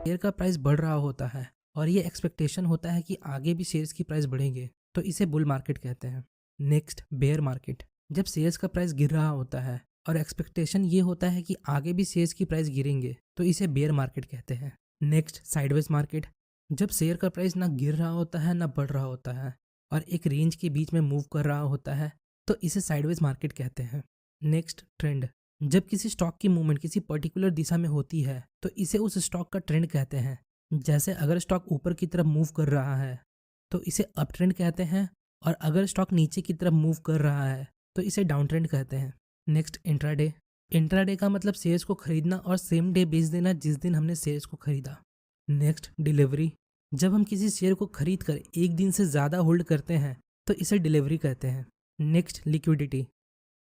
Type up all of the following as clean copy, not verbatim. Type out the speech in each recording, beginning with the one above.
Share का price बढ़ रहा होता है और ये एक्सपेक्टेशन होता है कि आगे भी शेयर्स की प्राइस बढ़ेंगे, तो इसे बुल मार्केट कहते हैं। Next, bear market. जब शेयर्स का प्राइस गिर रहा होता है और एक्सपेक्टेशन ये होता है कि आगे भी शेयर्स की प्राइस गिरेंगे, तो इसे बेयर मार्केट कहते हैं। Next, sideways market. जब शेयर का प्राइस ना गिर रहा होता है ना बढ़ रहा होता है और एक रेंज के बीच में मूव कर रहा होता है, तो इसे साइडवेज मार्केट कहते हैं। Next, trend. जब किसी स्टॉक की मूवमेंट किसी पर्टिकुलर दिशा में होती है, तो इसे उस स्टॉक का ट्रेंड कहते हैं। जैसे अगर स्टॉक ऊपर की तरफ मूव कर रहा है तो इसे अप ट्रेंड कहते हैं, और अगर स्टॉक नीचे की तरफ मूव कर रहा है तो इसे डाउन ट्रेंड कहते हैं। Next, intraday. इंट्राडे का मतलब शेयर्स को खरीदना और सेम डे बेच देना जिस दिन हमने शेयर्स को खरीदा। Next, delivery. जब हम किसी शेयर को खरीद कर एक दिन से ज़्यादा होल्ड करते हैं तो इसे डिलीवरी कहते हैं। Next, liquidity.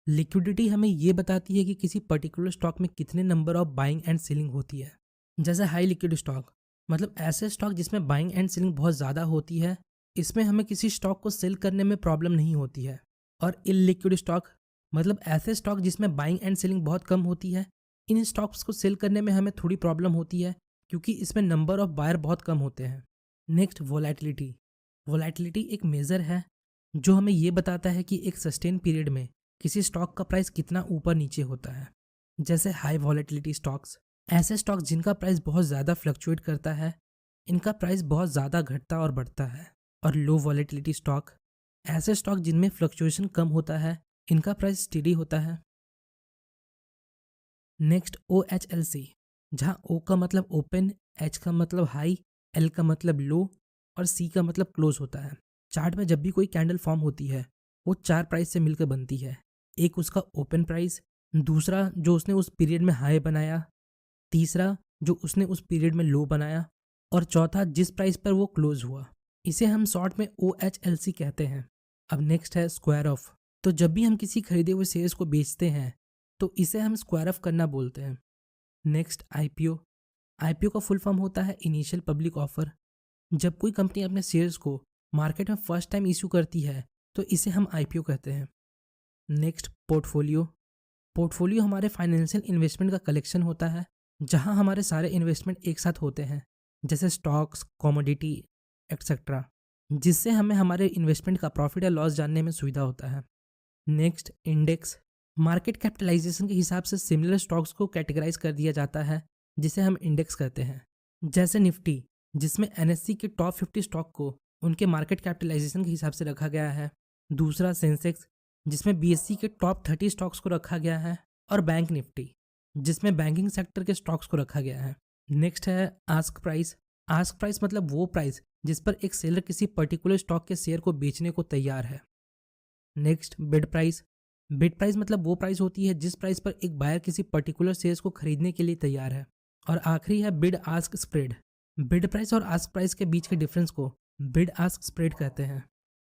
लिक्विडिटी हमें ये बताती है कि किसी पर्टिकुलर स्टॉक में कितने number of buying and selling होती है। जैसे हाई लिक्विड स्टॉक, मतलब ऐसे स्टॉक जिसमें बाइंग एंड सेलिंग बहुत ज़्यादा होती है, इसमें हमें किसी स्टॉक को सेल करने में प्रॉब्लम नहीं होती है। और इलिक्विड स्टॉक, मतलब ऐसे स्टॉक जिसमें बाइंग एंड सेलिंग बहुत कम होती है, इन स्टॉक्स को सेल करने में हमें थोड़ी प्रॉब्लम होती है क्योंकि इसमें नंबर ऑफ बायर बहुत कम होते हैं। Next, volatility. वोलेटिलिटी एक मेज़र है जो हमें ये बताता है कि एक सस्टेन पीरियड में किसी स्टॉक का प्राइस कितना ऊपर नीचे होता है। जैसे हाई वॉलेटिलिटी स्टॉक्स, ऐसे स्टॉक जिनका प्राइस बहुत ज़्यादा फ्लक्चुएट करता है, इनका प्राइस बहुत ज़्यादा घटता और बढ़ता है। और लो वॉलेटिलिटी स्टॉक, ऐसे स्टॉक जिनमें फ्लक्चुएशन कम होता है, इनका प्राइस स्टेडी होता है। नेक्स्ट, OHLC, जहाँ O का मतलब ओपन, H का मतलब हाई, L का मतलब लो और C का मतलब क्लोज होता है। चार्ट में जब भी कोई कैंडल फॉर्म होती है वो चार प्राइस से मिलकर बनती है। एक उसका ओपन प्राइस, दूसरा जो उसने उस पीरियड में हाई बनाया, तीसरा जो उसने उस पीरियड में लो बनाया, और चौथा जिस प्राइस पर वो क्लोज हुआ। इसे हम शॉर्ट में OHLC कहते हैं। अब नेक्स्ट है स्क्वायर ऑफ। तो जब भी हम किसी खरीदे हुए शेयर्स को बेचते हैं तो इसे हम स्क्वायर ऑफ करना बोलते हैं। Next, IPO। IPO का फुल फॉर्म होता है इनिशियल पब्लिक ऑफर। जब कोई कंपनी अपने शेयर्स को मार्केट में फर्स्ट टाइम इशू करती है तो इसे हम IPO कहते हैं। Next, portfolio. पोर्टफोलियो हमारे फाइनेंशियल इन्वेस्टमेंट का कलेक्शन होता है जहां हमारे सारे इन्वेस्टमेंट एक साथ होते हैं, जैसे स्टॉक्स, कमोडिटी एक्सेट्रा, जिससे हमें हमारे इन्वेस्टमेंट का प्रॉफिट या लॉस जानने में सुविधा होता है। Next, index. मार्केट कैपिटलाइजेशन के हिसाब से सिमिलर स्टॉक्स को कैटेगराइज कर दिया जाता है जिसे हम इंडेक्स कहते हैं। जैसे निफ्टी, जिसमें NSE के टॉप 50 स्टॉक को उनके मार्केट कैपिटलाइजेशन के हिसाब से रखा गया है। दूसरा, सेंसेक्स, जिसमें BSE के टॉप 30 स्टॉक्स को रखा गया है। और बैंक निफ्टी, जिसमें बैंकिंग सेक्टर के स्टॉक्स को रखा गया है। नेक्स्ट है आस्क प्राइस। आस्क प्राइस मतलब वो प्राइस जिस पर एक सेलर किसी पर्टिकुलर स्टॉक के शेयर को बेचने को तैयार है। Next, bid price. Bid price मतलब वो प्राइस होती है जिस प्राइस पर एक बायर किसी पर्टिकुलर शेयर्स को खरीदने के लिए तैयार है। और आखिरी है bid ask spread. Bid price और आस्क प्राइस के बीच के डिफरेंस को बिड आस्क स्प्रेड कहते हैं।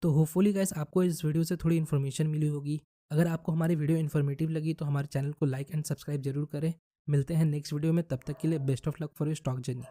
तो होपफुली गाइस आपको इस वीडियो से थोड़ी इन्फॉर्मेशन मिली होगी। अगर आपको हमारी वीडियो इन्फॉर्मेटिव लगी तो हमारे चैनल को लाइक एंड सब्सक्राइब जरूर करें। मिलते हैं नेक्स्ट वीडियो में, तब तक के लिए best of luck for your stock journey.